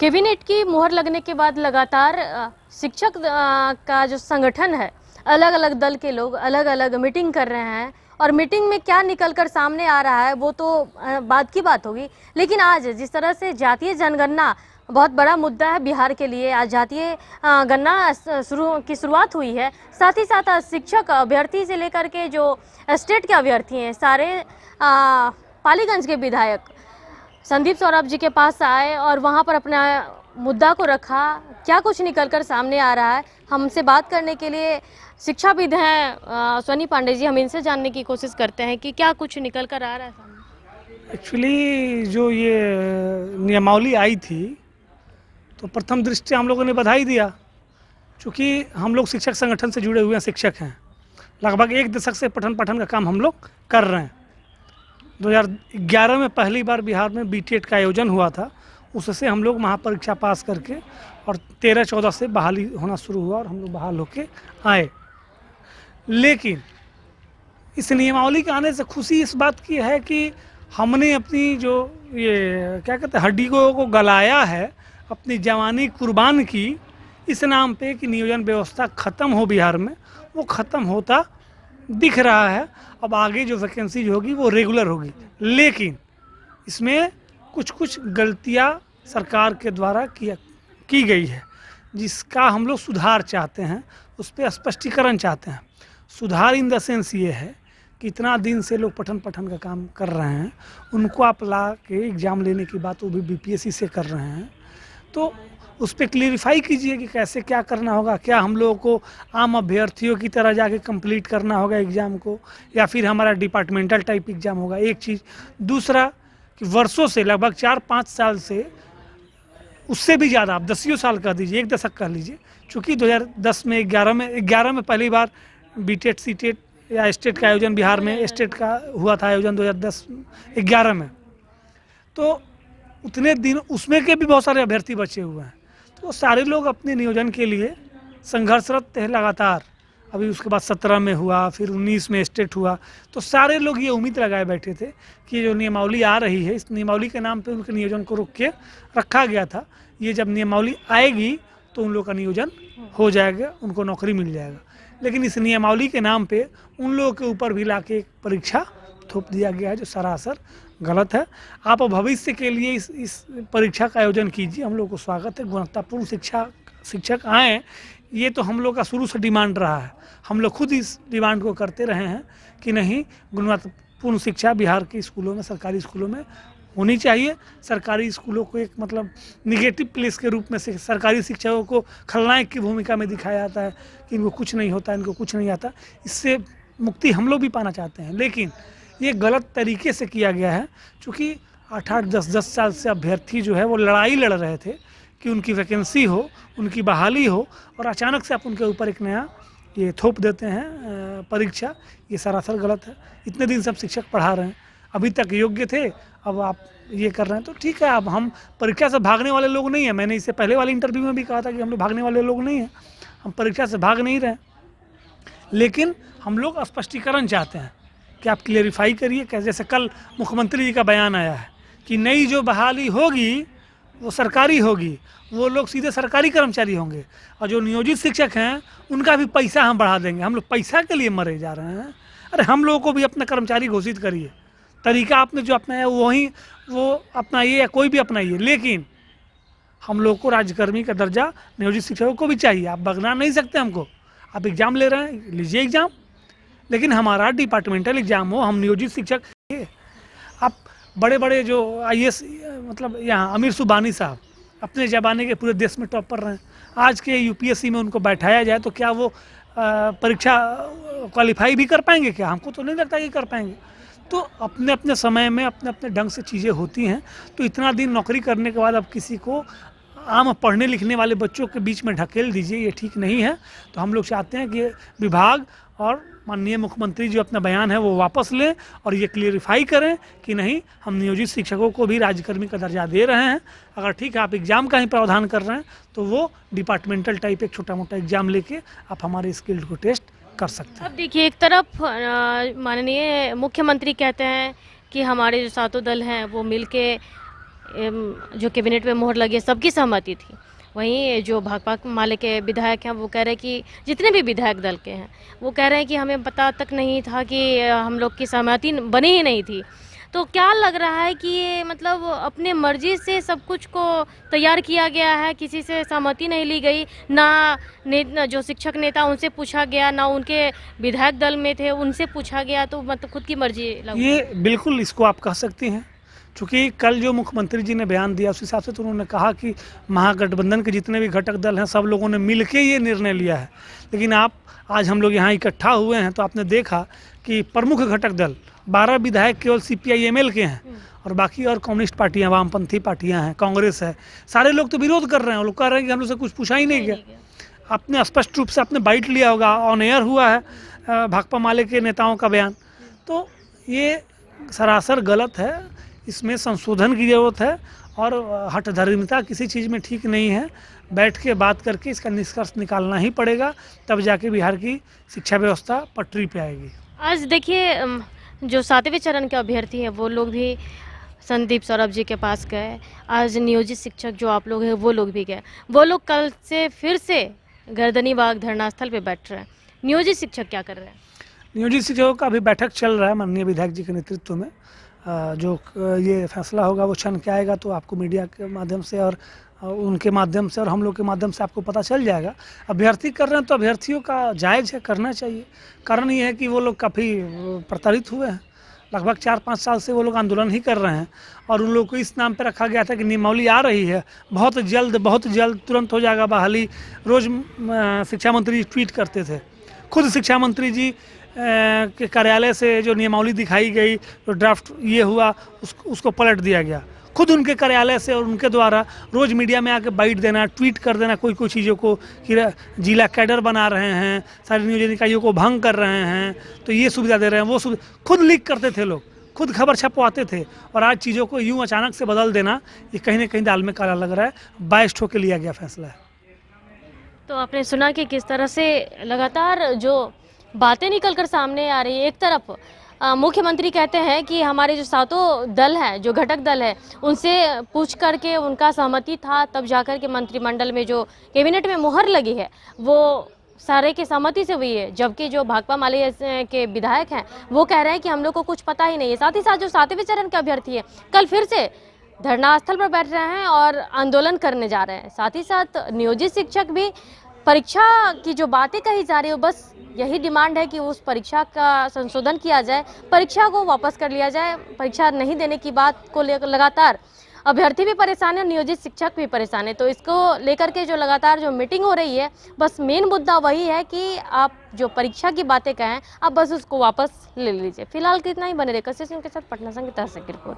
Cabinet की मुहर लगने के बाद लगातार शिक्षक का जो संगठन है, अलग अलग दल के लोग अलग अलग मीटिंग कर रहे हैं और मीटिंग में क्या निकलकर सामने आ रहा है वो तो बाद की बात होगी। लेकिन आज जिस तरह से जातीय जनगणना बहुत बड़ा मुद्दा है बिहार के लिए, आज जातीय गणना शुरुआत हुई है। साथ ही साथ शिक्षक अभ्यर्थी से लेकर के जो स्टेट के अभ्यर्थी हैं, सारे पालीगंज के विधायक संदीप सौरभ जी के पास आए और वहां पर अपना मुद्दा को रखा। क्या कुछ निकलकर सामने आ रहा है, हमसे बात करने के लिए शिक्षाविद हैं सोनी पांडे जी, हम इनसे जानने की कोशिश करते हैं कि क्या कुछ निकल कर आ रहा है सामने। एक्चुअली जो ये नियमावली आई थी तो प्रथम दृष्टया हम लोगों ने बधाई दिया, क्योंकि हम लोग शिक्षक संगठन से जुड़े हुए हैं, शिक्षक हैं। लगभग एक दशक से पठन पाठन का काम हम लोग कर रहे हैं। 2011 में पहली बार बिहार में बीटेट का आयोजन हुआ था, उससे हम लोग महापरीक्षा पास करके और 13-14 से बहाली होना शुरू हुआ और हम लोग बहाल होके आए। लेकिन इस नियमावली के आने से खुशी इस बात की है कि हमने अपनी जो ये क्या कहते हैं हड्डी को गलाया है, अपनी जवानी कुर्बान की इस नाम पे कि नियोजन व्यवस्था ख़त्म हो बिहार में, वो ख़त्म होता दिख रहा है। अब आगे जो वैकेंसी होगी वो रेगुलर होगी, लेकिन इसमें कुछ गलतियां सरकार के द्वारा की गई है, जिसका हम लोग सुधार चाहते हैं, उस पर स्पष्टीकरण चाहते हैं। सुधार इन द सेंस ये है कि इतना दिन से लोग पठन का काम कर रहे हैं, उनको आप ला के एग्ज़ाम लेने की बात वो भी बीपीएससी से कर रहे हैं, तो उस पर क्लियरिफाई कीजिए कि कैसे क्या करना होगा। क्या हम लोगों को आम अभ्यर्थियों की तरह जाके कंप्लीट करना होगा एग्ज़ाम को, या फिर हमारा डिपार्टमेंटल टाइप एग्ज़ाम होगा, एक चीज़। दूसरा कि वर्षों से लगभग 4-5 साल से, उससे भी ज़्यादा, आप 10 साल कह दीजिए, एक दशक कह लीजिए, चूँकि 2010 में 11 में पहली बार बीटेट सीटेट या स्टेट का आयोजन बिहार में स्टेट का हुआ था आयोजन 2010-11 में, तो उतने दिन उसमें के भी बहुत सारे अभ्यर्थी बचे हुए हैं। तो सारे लोग अपने नियोजन के लिए संघर्षरत हैं लगातार। अभी उसके बाद 17 में हुआ, फिर 19 में स्टेट हुआ, तो सारे लोग ये उम्मीद लगाए बैठे थे कि जो नियमावली आ रही है, इस नियमावली के नाम पे उनके नियोजन को रोक के रखा गया था। ये जब नियमावली आएगी तो उन लोग का नियोजन हो जाएगा, उनको नौकरी मिल जाएगा। लेकिन इस नियमावली के नाम पे उन लोगों के ऊपर भी लाके एक परीक्षा थोप दिया गया है, जो सरासर गलत है। आप भविष्य के लिए इस परीक्षा का आयोजन कीजिए, हम लोग को स्वागत है। गुणवत्तापूर्ण शिक्षक आएँ, ये तो हम लोग का शुरू से डिमांड रहा है। हम लोग खुद इस डिमांड को करते रहे हैं कि नहीं, गुणवत्तापूर्ण शिक्षा बिहार के स्कूलों में, सरकारी स्कूलों में होनी चाहिए। सरकारी स्कूलों को एक मतलब निगेटिव प्लेस के रूप में से सरकारी शिक्षकों को खलनायक की भूमिका में दिखाया जाता है कि इनको कुछ नहीं होता, इनको कुछ नहीं आता। इससे मुक्ति हम लोग भी पाना चाहते हैं, लेकिन ये गलत तरीके से किया गया है। चूँकि 8-8, 10-10 साल से अभ्यर्थी जो है वो लड़ाई लड़ रहे थे कि उनकी वैकेंसी हो, उनकी बहाली हो, और अचानक से आप उनके ऊपर एक नया ये थोप देते हैं परीक्षा। ये सरासर गलत है। इतने दिन सब शिक्षक पढ़ा रहे हैं, अभी तक योग्य थे, अब आप ये कर रहे हैं तो ठीक है। अब हम परीक्षा से भागने वाले लोग नहीं हैं। मैंने इससे पहले वाले इंटरव्यू में भी कहा था कि हम लोग भागने वाले लोग नहीं हैं, हम परीक्षा से भाग नहीं रहे। लेकिन हम लोग स्पष्टीकरण चाहते हैं कि आप क्लियरिफाई करिए। कैसे, जैसे कल मुख्यमंत्री जी का बयान आया है कि नई जो बहाली होगी वो सरकारी होगी, वो लोग सीधे सरकारी कर्मचारी होंगे, और जो नियोजित शिक्षक हैं उनका भी पैसा हम बढ़ा देंगे। हम लोग पैसा के लिए मरे जा रहे हैं। अरे हम लोगों को भी अपना कर्मचारी घोषित करिए। तरीका आपने जो अपनाया वही वो अपनाइए, या कोई भी अपनाइए, लेकिन हम लोग को राज्यकर्मी का दर्जा नियोजित शिक्षकों को भी चाहिए। आप बगना नहीं सकते हमको। आप एग्ज़ाम ले रहे हैं, लीजिए एग्ज़ाम, लेकिन हमारा डिपार्टमेंटल एग्ज़ाम हो, हम नियोजित शिक्षक। आप बड़े बड़े जो IAS मतलब यहाँ आमिर सुबहानी साहब अपने ज़माने के पूरे देश में टॉपर रहे हैं, आज के UPSC में उनको बैठाया जाए तो क्या वो परीक्षा क्वालिफाई भी कर पाएंगे? क्या, हमको तो नहीं लगता कि कर पाएंगे। तो अपने अपने समय में अपने अपने ढंग से चीज़ें होती हैं। तो इतना दिन नौकरी करने के बाद अब किसी को आम पढ़ने लिखने वाले बच्चों के बीच में ढकेल दीजिए, ये ठीक नहीं है। तो हम लोग चाहते हैं कि विभाग और माननीय मुख्यमंत्री जो अपना बयान है वो वापस लें और ये क्लियरिफाई करें कि नहीं, हम नियोजित शिक्षकों को भी राज्यकर्मी का दर्जा दे रहे हैं। अगर ठीक है आप एग्ज़ाम का ही प्रावधान कर रहे हैं तो वो डिपार्टमेंटल टाइप एक छोटा मोटा एग्ज़ाम लेके आप हमारे स्किल्ड को टेस्ट कर सकते हैं। अब देखिए, एक तरफ माननीय मुख्यमंत्री कहते हैं कि हमारे जो सातों दल हैं वो मिलके जो कैबिनेट में मोहर लगी है सबकी सहमति थी। वहीं जो भाकपा माले के विधायक हैं वो कह रहे हैं कि जितने भी विधायक दल के हैं वो कह रहे हैं कि हमें पता तक नहीं था कि हम लोग की सहमति बनी ही नहीं थी। तो क्या लग रहा है कि ये मतलब अपने मर्जी से सब कुछ को तैयार किया गया है, किसी से सहमति नहीं ली गई, ना जो शिक्षक नेता उनसे पूछा गया, ना उनके विधायक दल में थे उनसे पूछा गया, तो मतलब खुद की मर्जी ये बिल्कुल इसको आप कह सकती हैं, क्योंकि कल जो मुख्यमंत्री जी ने बयान दिया उस हिसाब से तो उन्होंने कहा कि महागठबंधन के जितने भी घटक दल हैं सब लोगों ने मिल के ये निर्णय लिया है। लेकिन आज हम लोग यहाँ इकट्ठा हुए हैं तो आपने देखा कि प्रमुख घटक दल 12 विधायक केवल CPI-ML के हैं और बाकी और कम्युनिस्ट पार्टियां, वामपंथी पार्टियां हैं, कांग्रेस है, सारे लोग तो विरोध कर रहे हैं। वो लोग कह रहे हैं कि हम लोग से कुछ पूछा ही नहीं गया। आपने स्पष्ट रूप से आपने बाइट लिया होगा, ऑन एयर हुआ है भाकपा माले के नेताओं का बयान। तो ये सरासर गलत है, इसमें संशोधन की ज़रूरत है और हठधर्मिता किसी चीज़ में ठीक नहीं है। बैठ के बात करके इसका निष्कर्ष निकालना ही पड़ेगा, तब जाके बिहार की शिक्षा व्यवस्था पटरी पे आएगी। आज देखिए जो 7वें चरण के अभ्यर्थी हैं वो लोग भी संदीप सौरभ जी के पास गए। आज नियोजित शिक्षक जो आप लोग हैं वो लोग भी गए। वो लोग कल से फिर से गर्दनी बाग धरना स्थल पे बैठ रहे हैं। नियोजित शिक्षक क्या कर रहे हैं? नियोजित शिक्षकों का अभी बैठक चल रहा है माननीय विधायक जी के नेतृत्व में। जो ये फैसला होगा वो क्षण क्या आएगा तो आपको मीडिया के माध्यम से और उनके माध्यम से और हम लोग के माध्यम से आपको पता चल जाएगा। अभ्यर्थी कर रहे हैं तो अभ्यर्थियों का जायज़ है, करना चाहिए। कारण ये है कि वो लोग काफ़ी प्रताड़ित हुए हैं, लगभग 4-5 साल से वो लोग आंदोलन ही कर रहे हैं और उन लोगों को इस नाम पे रखा गया था कि नियमावली आ रही है, बहुत जल्द तुरंत हो जाएगा बहाली। रोज़ शिक्षा मंत्री जी ट्वीट करते थे, खुद शिक्षा मंत्री जी के कार्यालय से जो नियमावली दिखाई गई, जो ड्राफ्ट ये हुआ उसको पलट दिया गया। खुद उनके कार्यालय से और उनके द्वारा रोज़ मीडिया में आके बाइट देना, ट्वीट कर देना कोई चीज़ों को कि जिला कैडर बना रहे हैं, सारी नियोजन इकाइयों को भंग कर रहे हैं, तो ये सुविधा दे रहे हैं, वो खुद लीक करते थे लोग, खुद खबर छपवाते थे। और आज चीज़ों को यूँ अचानक से बदल देना, ये कहीं ना कहीं दाल में काला लग रहा है। बाइस्ड होकर लिया गया फैसला है। तो आपने सुना कि किस तरह से लगातार जो बातें निकल कर सामने आ रही है। एक तरफ मुख्यमंत्री कहते हैं कि हमारे जो 7 दल हैं, जो घटक दल है, उनसे पूछ करके उनका सहमति था, तब जाकर के मंत्रिमंडल में जो कैबिनेट में मोहर लगी है वो सारे की सहमति से हुई है। जबकि जो भाकपा माले के विधायक हैं वो कह रहे हैं कि हम लोग को कुछ पता ही नहीं है। साथ ही साथ जो 7वें चरण के अभ्यर्थी है कल फिर से धरना स्थल पर बैठ रहे हैं और आंदोलन करने जा रहे हैं। साथ ही साथ नियोजित शिक्षक भी परीक्षा की जो बातें कही जा रही है बस यही डिमांड है कि उस परीक्षा का संशोधन किया जाए, परीक्षा को वापस कर लिया जाए। परीक्षा नहीं देने की बात को लेकर लगातार अभ्यर्थी भी परेशान है, नियोजित शिक्षक भी परेशान है। तो इसको लेकर के जो लगातार जो मीटिंग हो रही है, बस मेन मुद्दा वही है कि आप जो परीक्षा की बातें कहें आप बस उसको वापस ले लीजिए। फिलहाल कितना ही बने रहे। कशिश के साथ पटना संग की तरफ से रिपोर्ट।